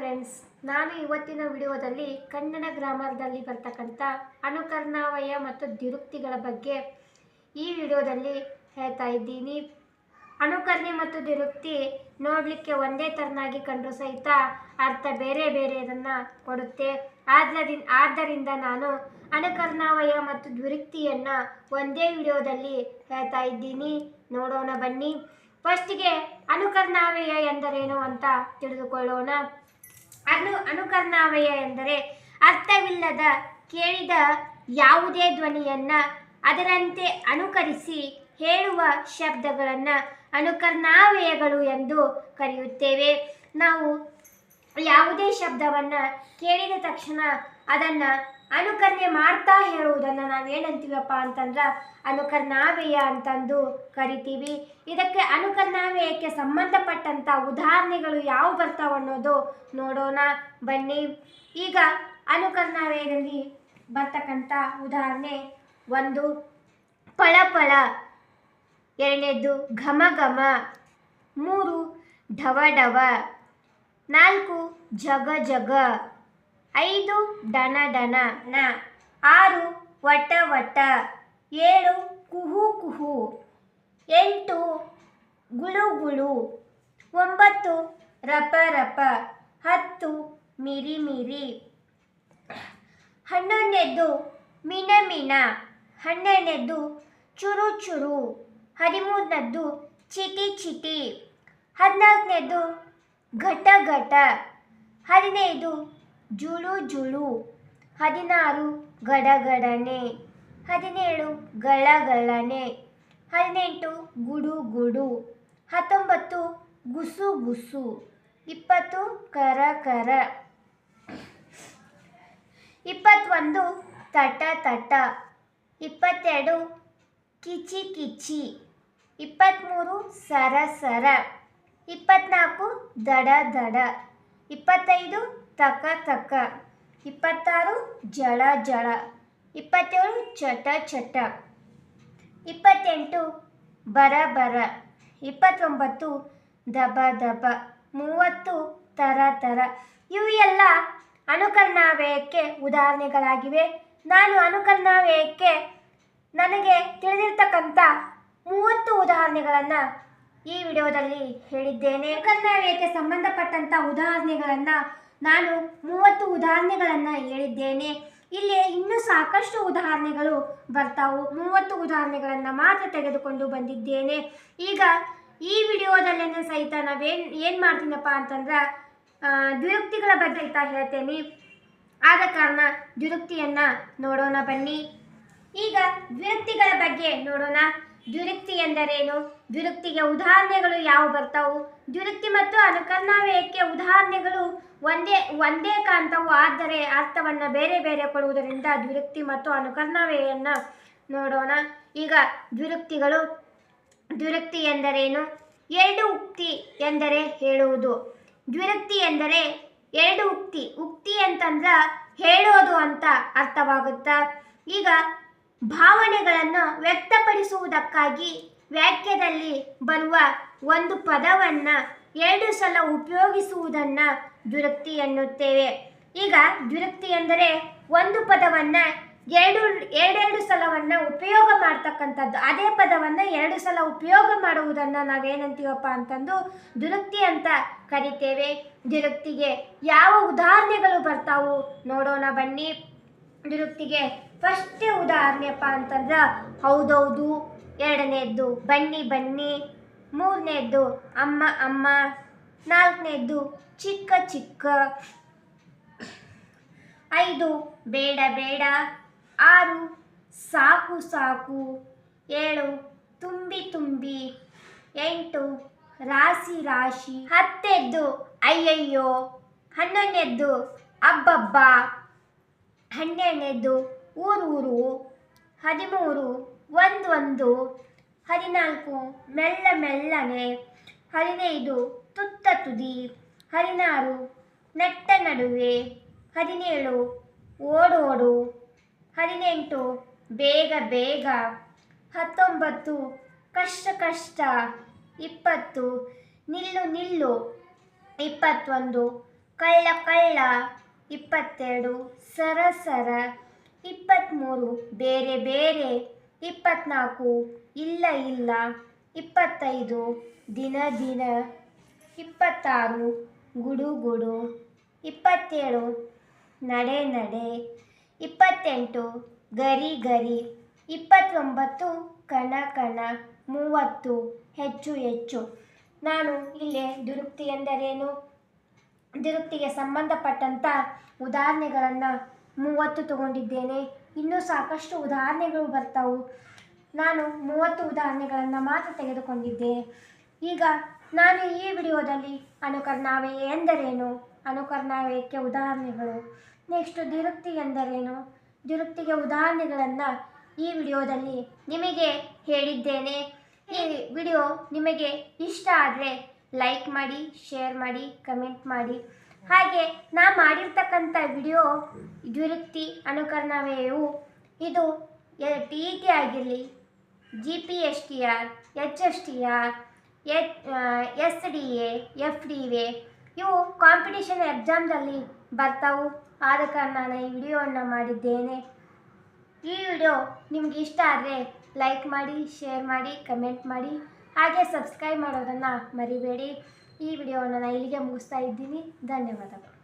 Friends, ನಾನು ಇವತ್ತಿನ ವಿಡಿಯೋದಲ್ಲಿ ಕನ್ನಡ ಗ್ರಾಮರ್ದಲ್ಲಿ ಬರ್ತಕ್ಕಂಥ ಅನುಕರ್ಣಾವಯ ಮತ್ತು ದ್ವಿರುಕ್ತಿಗಳ ಬಗ್ಗೆ ಈ ವಿಡಿಯೋದಲ್ಲಿ ಹೇಳ್ತಾ ಇದ್ದೀನಿ. ಅನುಕರಣೆ ಮತ್ತು ದ್ವಿರುಕ್ತಿ ನೋಡಲಿಕ್ಕೆ ಒಂದೇ ಥರನಾಗಿ ಕಂಡ್ರೂ ಸಹಿತ ಅರ್ಥ ಬೇರೆ ಬೇರೆದನ್ನು ಕೊಡುತ್ತೆ. ಆದ್ದರಿಂದ ನಾನು ಅನುಕರ್ಣಾವಯ ಮತ್ತು ದ್ವಿರುಕ್ತಿಯನ್ನು ಒಂದೇ ವಿಡಿಯೋದಲ್ಲಿ ಹೇಳ್ತಾ ಇದ್ದೀನಿ. ನೋಡೋಣ ಬನ್ನಿ. ಫಸ್ಟಿಗೆ ಅನುಕರ್ಣಾವಯ ಎಂದರೇನು ಅಂತ ತಿಳಿದುಕೊಳ್ಳೋಣ. ಅನುಕರ್ಣಾವಯ ಎಂದರೆ ಅರ್ಥವಿಲ್ಲದ ಕೇಳಿದ ಯಾವುದೇ ಧ್ವನಿಯನ್ನು ಅದರಂತೆ ಅನುಕರಿಸಿ ಹೇಳುವ ಶಬ್ದಗಳನ್ನು ಅನುಕರ್ಣಾವಯಗಳು ಎಂದು ಕರೆಯುತ್ತೇವೆ. ನಾವು ಯಾವುದೇ ಶಬ್ದವನ್ನು ಕೇಳಿದ ತಕ್ಷಣ ಅದನ್ನು ಅನುಕರಣೆ ಮಾಡ್ತಾ ಹೇಳುವುದನ್ನು ನಾವೇನಂತೀವಪ್ಪ ಅಂತಂದ್ರೆ ಅನುಕರ್ಣಾವಯ ಅಂತಂದು ಕರಿತೀವಿ. ಇದಕ್ಕೆ ಅನುಕರ್ಣಾವಯಕ್ಕೆ ಸಂಬಂಧಪಟ್ಟಂಥ ಉದಾಹರಣೆಗಳು ಯಾವ ಬರ್ತಾವ ಅನ್ನೋದು ನೋಡೋಣ ಬನ್ನಿ. ಈಗ ಅನುಕರ್ಣಾವಯದಲ್ಲಿ ಬರ್ತಕ್ಕಂಥ ಉದಾಹರಣೆ 1 ಪಳಪಳ, 2 ಘಮ ಘಮ, 3 ಢವ ಢವ, 4 ಜಗ ಜಗ, 5 ಡನ ಡನ, 6 ವಟ ವಟ, 7 ಕುಹು ಕುಹು, 8 ಗುಳು ಗುಳು, 9 ರಪ ರಪ, 10 ಮಿರಿ ಮಿರಿ, 11 ಮಿನ ಮಿನ, 12 ಚುರು ಚುರು, 13 ಚಿಟಿ ಚಿಟಿ, 14 ಘಟ ಘಟ, 15 ಜುಳು ಜುಳು, 16 ಗಡಗಡನೆ, 17 ಗಳಗಳನೆ, 18 ಗುಡು ಗುಡು, 19 ಗುಸು ಗುಸು, 20 ಕರ ಕರ, 21 ತಟ ತಟ, 22 ಕಿಚಿ ಕಿಚಿ, 23 ಸರ ಸರ, 24 ದಡ ದಡ, 25 ತಕ ತಕ, 26 ಜಳ ಜಳ, 27 ಚಟ ಚಟ, 28 ಬರ ಬರ, 29 ದಬ ದಬ, 30 ತರ ತರ. ಇವು ಎಲ್ಲ ಅನುಕರ್ಣಾವಯಕ್ಕೆ ಉದಾಹರಣೆಗಳಾಗಿವೆ. ನಾನು ಅನುಕರ್ಣಾವಯಕ್ಕೆ ನನಗೆ ತಿಳಿದಿರ್ತಕ್ಕಂಥ 30 ಉದಾಹರಣೆಗಳನ್ನು ಈ ವಿಡಿಯೋದಲ್ಲಿ ಹೇಳಿದ್ದೇನೆ. ಅನುಕರ್ಣಾವಯಕ್ಕೆ ಸಂಬಂಧಪಟ್ಟಂಥ ಉದಾಹರಣೆಗಳನ್ನು ನಾನು 30 ಉದಾಹರಣೆಗಳನ್ನು ಹೇಳಿದ್ದೇನೆ. ಇಲ್ಲಿ ಇನ್ನೂ ಸಾಕಷ್ಟು ಉದಾಹರಣೆಗಳು ಬರ್ತಾವು. 30 ಉದಾಹರಣೆಗಳನ್ನು ಮಾತ್ರ ತೆಗೆದುಕೊಂಡು ಬಂದಿದ್ದೇನೆ. ಈಗ ಈ ವಿಡಿಯೋದಲ್ಲೇನೆ ಸಹಿತ ಏನು ಮಾಡ್ತೀನಪ್ಪ ಅಂತಂದ್ರೆ ದ್ವಿರುಕ್ತಿಗಳ ಬಗ್ಗೆ ಸಹಿತ ಹೇಳ್ತೇನೆ. ಆದ ಕಾರಣ ದ್ವಿರುಕ್ತಿಯನ್ನು ನೋಡೋಣ ಬನ್ನಿ. ಈಗ ದ್ವಿರುಕ್ತಿಗಳ ಬಗ್ಗೆ ನೋಡೋಣ. ದ್ವಿರುಕ್ತಿ ಎಂದರೇನು? ದ್ವಿರುಕ್ತಿಗೆ ಉದಾಹರಣೆಗಳು ಯಾವ ಬರ್ತಾವು? ದ್ವಿರುಕ್ತಿ ಮತ್ತು ಅನುಕರ್ಣಾವಯಕ್ಕೆ ಉದಾಹರಣೆಗಳು ಒಂದೇ ಕಾಣ್ತಾವು, ಆದರೆ ಅರ್ಥವನ್ನು ಬೇರೆ ಬೇರೆ ಕೊಡುವುದರಿಂದ ದ್ವಿರುಕ್ತಿ ಮತ್ತು ಅನುಕರ್ಣಾವಯವನ್ನು ನೋಡೋಣ. ಈಗ ದ್ವಿರುಕ್ತಿ ಎಂದರೇನು? 2 ಉಕ್ತಿ ಎಂದರೆ ಹೇಳುವುದು. ದ್ವಿರುಕ್ತಿ ಎಂದರೆ 2 ಉಕ್ತಿ ಅಂತಂದ್ರೆ ಹೇಳೋದು ಅಂತ ಅರ್ಥವಾಗುತ್ತಾ. ಈಗ ಭಾವನೆಗಳನ್ನು ವ್ಯಕ್ತಪಡಿಸುವುದಕ್ಕಾಗಿ ವಾಕ್ಯದಲ್ಲಿ ಬರುವ ಒಂದು ಪದವನ್ನು 2 ಸಲ ಉಪಯೋಗಿಸುವುದನ್ನು ದ್ವಿರುಕ್ತಿ ಎನ್ನುತ್ತೇವೆ. ಈಗ ದ್ವಿರುಕ್ತಿ ಎಂದರೆ ಒಂದು ಪದವನ್ನು ಎರಡು ಸಲವನ್ನು ಉಪಯೋಗ ಮಾಡ್ತಕ್ಕಂಥದ್ದು. ಅದೇ ಪದವನ್ನು 2 ಸಲ ಉಪಯೋಗ ಮಾಡುವುದನ್ನು ನಾವೇನಂತೀವಪ್ಪ ಅಂತಂದು ದ್ವಿರುಕ್ತಿ ಅಂತ ಕರಿತೇವೆ. ದ್ವಿರುಕ್ತಿಗೆ ಯಾವ ಉದಾಹರಣೆಗಳು ಬರ್ತಾವು ನೋಡೋಣ ಬನ್ನಿ. ದ್ವಿರುಕ್ತಿಗೆ ಫಸ್ಟ್ ಉದಾಹರಣೆಯಪ್ಪ ಅಂತಂದ್ರೆ ಹೌದೌದು, 2ನೇದ್ದು ಬನ್ನಿ ಬನ್ನಿ, 3ನೇದ್ದು ಅಮ್ಮ ಅಮ್ಮ, 4ನೇದ್ದು ಚಿಕ್ಕ ಚಿಕ್ಕ, 5 ಬೇಡ ಬೇಡ, 6 ಸಾಕು ಸಾಕು, 7 ತುಂಬಿ ತುಂಬಿ, 8 ರಾಶಿ ರಾಶಿ, 10ನೇದ್ದು ಅಯ್ಯಯ್ಯೋ, 11ನೇದ್ದು ಅಬ್ಬಬ್ಬ, 12ನೇದ್ದು ಊರೂರು, 13 ಒಂದೊಂದು, 14 ಮೆಲ್ಲ ಮೆಲ್ಲನೆ, 15 ತುತ್ತ ತುದಿ, 16 ನೆಟ್ಟ ನಡುವೆ, 17 ಓಡೋಡು, 18 ಬೇಗ ಬೇಗ, 19 ಕಷ್ಟ ಕಷ್ಟ, 20 ನಿಲ್ಲು ನಿಲ್ಲು, 21 ಕಳ್ಳ ಕಳ್ಳ 22, ಸರ ಸರ 23, ಬೇರೆ ಬೇರೆ 24, ಇಲ್ಲ ಇಲ್ಲ 25, ದಿನ ದಿನ 26, ಗುಡು ಗುಡು 27, ನಡೆ ನಡೆ 28, ಗರಿ ಗರಿ 29, ಕಣ ಕಣ 30, ಹೆಚ್ಚು ಹೆಚ್ಚು. ನಾನು ಇಲ್ಲಿ ದುರುಕ್ತಿ ಎಂದರೇನು, ದುರುಕ್ತಿಗೆ ಸಂಬಂಧಪಟ್ಟಂಥ ಉದಾಹರಣೆಗಳನ್ನು 30 ತಗೊಂಡಿದ್ದೇನೆ. ಇನ್ನೂ ಸಾಕಷ್ಟು ಉದಾಹರಣೆಗಳು ಬರ್ತಾವು. ನಾನು 30 ಉದಾಹರಣೆಗಳನ್ನು ಮಾತ್ರ ತೆಗೆದುಕೊಂಡಿದ್ದೇನೆ. ಈಗ ನಾನು ಈ ವಿಡಿಯೋದಲ್ಲಿ ಅನುಕರಣಾವ್ಯಯ ಎಂದರೇನು, ಅನುಕರಣಾವ್ಯಯಕ್ಕೆ ಉದಾಹರಣೆಗಳು, ನೆಕ್ಸ್ಟ್ ದ್ವಿರುಕ್ತಿ ಎಂದರೇನು, ದ್ವಿರುಕ್ತಿಗೆ ಉದಾಹರಣೆಗಳನ್ನು ಈ ವಿಡಿಯೋದಲ್ಲಿ ನಿಮಗೆ ಹೇಳಿದ್ದೇನೆ. ಈ ವಿಡಿಯೋ ನಿಮಗೆ ಇಷ್ಟ ಆದರೆ ಲೈಕ್ ಮಾಡಿ, ಶೇರ್ ಮಾಡಿ, ಕಮೆಂಟ್ ಮಾಡಿ. ಹಾಗೆ ನಾ ಮಾಡಿರ್ತಕ್ಕಂಥ ವಿಡಿಯೋ ದ್ವಿರುಕ್ತಿ ಅನುಕರಣಾವ್ಯಯವು ಇದು TET ಆಗಿರಲಿ, GPSTR, HSTR, SDA, FDA ಇವು ಕಾಂಪಿಟೇಷನ್ ಎಕ್ಸಾಮ್ದಲ್ಲಿ ಬರ್ತಾವು. ಆದ ಕಾರಣ ನಾನು ಈ ವಿಡಿಯೋವನ್ನು ಮಾಡಿದ್ದೇನೆ. ಈ ವಿಡಿಯೋ ನಿಮ್ಗೆ ಇಷ್ಟ ಆದರೆ ಲೈಕ್ ಮಾಡಿ, ಶೇರ್ ಮಾಡಿ, ಕಮೆಂಟ್ ಮಾಡಿ, ಹಾಗೆ ಸಬ್ಸ್ಕ್ರೈಬ್ ಮಾಡೋದನ್ನು ಮರಿಬೇಡಿ. ಈ ವಿಡಿಯೋವನ್ನು ನಾನು ಇಲ್ಲಿಗೆ ಮುಗಿಸ್ತಾ ಇದ್ದೀನಿ. ಧನ್ಯವಾದಗಳು.